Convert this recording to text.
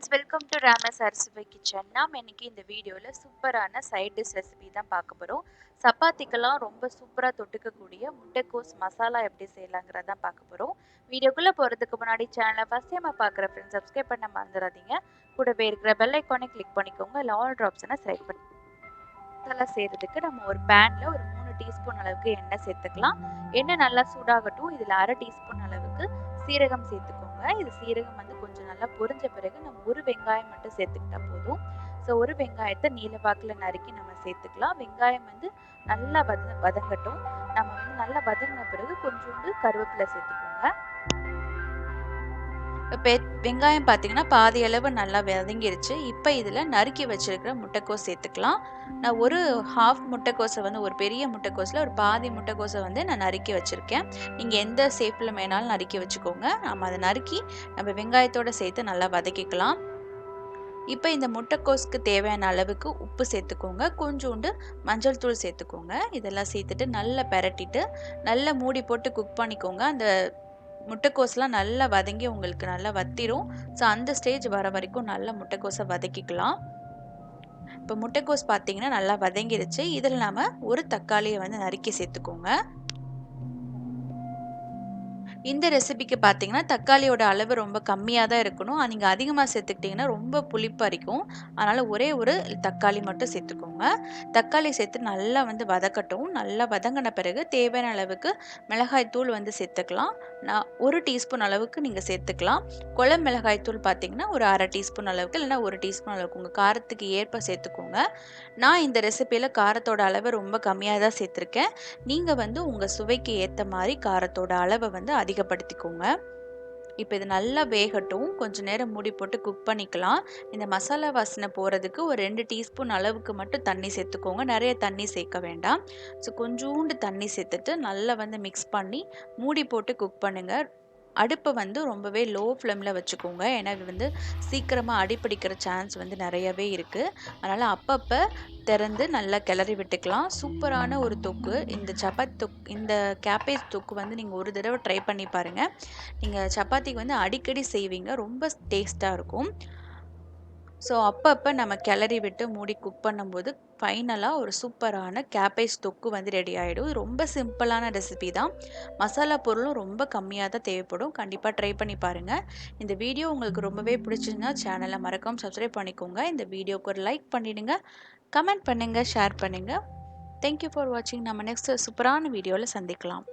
Friends, welcome to Rama's அரிசிபை kitchen. நாம் இன்னைக்கு இந்த வீடியோவில் சூப்பரான சைட் டிஷ் ரெசிபி தான் பார்க்க போகிறோம். சப்பாத்திக்கெல்லாம் ரொம்ப சூப்பராக தொட்டுக்கக்கூடிய முட்டைக்கோஸ் மசாலா எப்படி செய்யலாங்கிறதான் பார்க்க போகிறோம். வீடியோக்குள்ளே போகிறதுக்கு முன்னாடி சேனலை ஃபஸ்ட் டைம் பார்க்குற ஃப்ரெண்ட்ஸ் சப்ஸ்கிரைப் பண்ண மறந்துடாதீங்க. கூடவே இருக்கிற பெல் ஐக்கானை கிளிக் பண்ணிக்கோங்க. இல்லை ஆல் ட்ராப்ஸனை செலக்ட் பண்ணி மசாலா செய்கிறதுக்கு நம்ம ஒரு பேனில் ஒரு 3 டீஸ்பூன் அளவுக்கு எண்ணெய் சேர்த்துக்கலாம். எண்ணெய் நல்லா சூடாகட்டும். இதில் 1/2 டீஸ்பூன் அளவுக்கு சீரகம் சேர்த்துக்கோங்க. இது சீரகம் வந்து கொஞ்சம் நல்லா பொரிஞ்ச பிறகு நம்ம ஒரு வெங்காயம் மட்டும் சேர்த்துக்கிட்டா போதும். ஸோ ஒரு வெங்காயத்தை நீல வாக்கில் நறுக்கி நம்ம சேர்த்துக்கலாம். வெங்காயம் வந்து நல்லா வதங்கட்டும். நம்ம வந்து நல்லா வதங்கின பிறகு கொஞ்சோண்டு கருவேப்பிலை சேர்த்துக்கோங்க. இப்போ வெங்காயம் பார்த்தீங்கன்னா பாதி அளவு நல்லா வதங்கிருச்சு. இப்போ இதில் நறுக்கி வச்சிருக்கிற முட்டைக்கோஸ் சேர்த்துக்கலாம். நான் ஒரு ஹாஃப் முட்டைக்கோஸை வந்து ஒரு பெரிய முட்டைக்கோஸில் ஒரு பாதி முட்டைக்கோஸை வந்து நான் நறுக்கி வச்சுருக்கேன். நீங்கள் எந்த ஷேப்பில் வேணாலும் நறுக்கி வச்சுக்கோங்க. நம்ம அதை நறுக்கி நம்ம வெங்காயத்தோடு சேர்த்து நல்லா வதக்கிக்கலாம். இப்போ இந்த முட்டைக்கோஸுக்கு தேவையான அளவுக்கு உப்பு சேர்த்துக்கோங்க. கொஞ்சோண்டு மஞ்சள் தூள் சேர்த்துக்கோங்க. இதெல்லாம் சேர்த்துட்டு நல்லா பெரட்டிட்டு நல்லா மூடி போட்டு குக் பண்ணிக்கோங்க. அந்த முட்டைக்கோஸ்லாம் நல்லா வதங்கி உங்களுக்கு நல்லா வத்திரும். ஸோ அந்த ஸ்டேஜ் வர வரைக்கும் நல்லா முட்டைக்கோஸை வதக்கிக்கலாம். இப்போ முட்டைக்கோஸ் பார்த்தீங்கன்னா நல்லா வதங்கிருச்சு. இதில் நம்ம ஒரு தக்காளியை வந்து நறுக்கி சேர்த்துக்கோங்க. இந்த ரெசிபிக்கு பார்த்தீங்கன்னா தக்காளியோட அளவு ரொம்ப கம்மியாக தான் இருக்கணும். நீங்கள் அதிகமாக சேர்த்துக்கிட்டிங்கன்னா ரொம்ப புளிப்பரிக்கும். அதனால் ஒரே ஒரு தக்காளி மட்டும் சேர்த்துக்கோங்க. தக்காளி சேர்த்து நல்லா வந்து வதக்கட்டும். நல்லா வதங்கின பிறகு தேவையான அளவுக்கு மிளகாய் தூள் வந்து சேர்த்துக்கலாம். நான் 1 டீஸ்பூன் அளவுக்கு நீங்கள் சேர்த்துக்கலாம். குழம்பு மிளகாய் தூள் பார்த்தீங்கன்னா ஒரு 1/2 டீஸ்பூன் அளவுக்கு இல்லைன்னா 1 டீஸ்பூன் அளவுக்கு உங்கள் காரத்துக்கு ஏற்ப சேர்த்துக்கோங்க. நான் இந்த ரெசிபியில் காரத்தோட அளவை ரொம்ப கம்மியாக தான் சேர்த்துருக்கேன். நீங்கள் வந்து உங்கள் சுவைக்கு ஏற்ற மாதிரி காரத்தோட அளவை வந்து அதிகப்படுத்திக்கோங்க. இப்போ இது நல்லா வேகட்டும். கொஞ்சம் நேரம் மூடி போட்டு குக் பண்ணிக்கலாம். இந்த மசாலா வாசனை போகிறதுக்கு ஒரு 2 டீஸ்பூன் அளவுக்கு மட்டும் தண்ணி சேர்த்துக்கோங்க. நிறைய தண்ணி சேர்க்க வேண்டாம். ஸோ கொஞ்சோண்டு தண்ணி சேர்த்துட்டு நல்லா வந்து மிக்ஸ் பண்ணி மூடி போட்டு குக் பண்ணுங்கள். அடுப்பை வந்து ரொம்பவே லோ ஃப்ளேமில் வச்சுக்கோங்க. ஏன்னா இது வந்து சீக்கிரமாக அடிப்பிடிக்கிற சான்ஸ் வந்து நிறையவே இருக்குது. அதனால் அப்பப்போ திறந்து நல்லா கிளறி விட்டுக்கலாம். சூப்பரான ஒரு தொக்கு. இந்த சப்பாத்தி இந்த கேபேஜ் தொக்கு வந்து நீங்கள் ஒரு தடவை ட்ரை பண்ணி பாருங்கள். நீங்கள் சப்பாத்திக்கு வந்து அடிக்கடி செய்வீங்க. ரொம்ப டேஸ்ட்டாக இருக்கும். ஸோ அப்பப்போ நம்ம கிளறி விட்டு மூடி குக் பண்ணும்போது ஃபைனலாக ஒரு சூப்பரான கேபேஜ் தொக்கு வந்து ரெடி ஆகிடும். ரொம்ப சிம்பிளான ரெசிபி தான். மசாலா பொருளும் ரொம்ப கம்மியாக தான் தேவைப்படும். கண்டிப்பாக ட்ரை பண்ணி பாருங்கள். இந்த வீடியோ உங்களுக்கு ரொம்பவே பிடிச்சிருந்தா சேனலை மறக்காமல் சப்ஸ்கிரைப் பண்ணிக்கோங்க. இந்த வீடியோக்கு ஒரு லைக் பண்ணிவிடுங்க, கமெண்ட் பண்ணுங்கள், ஷேர் பண்ணுங்கள். தேங்க்யூ ஃபார் வாட்சிங். நம்ம நெக்ஸ்ட் சூப்பரான வீடியோவில் சந்திக்கலாம்.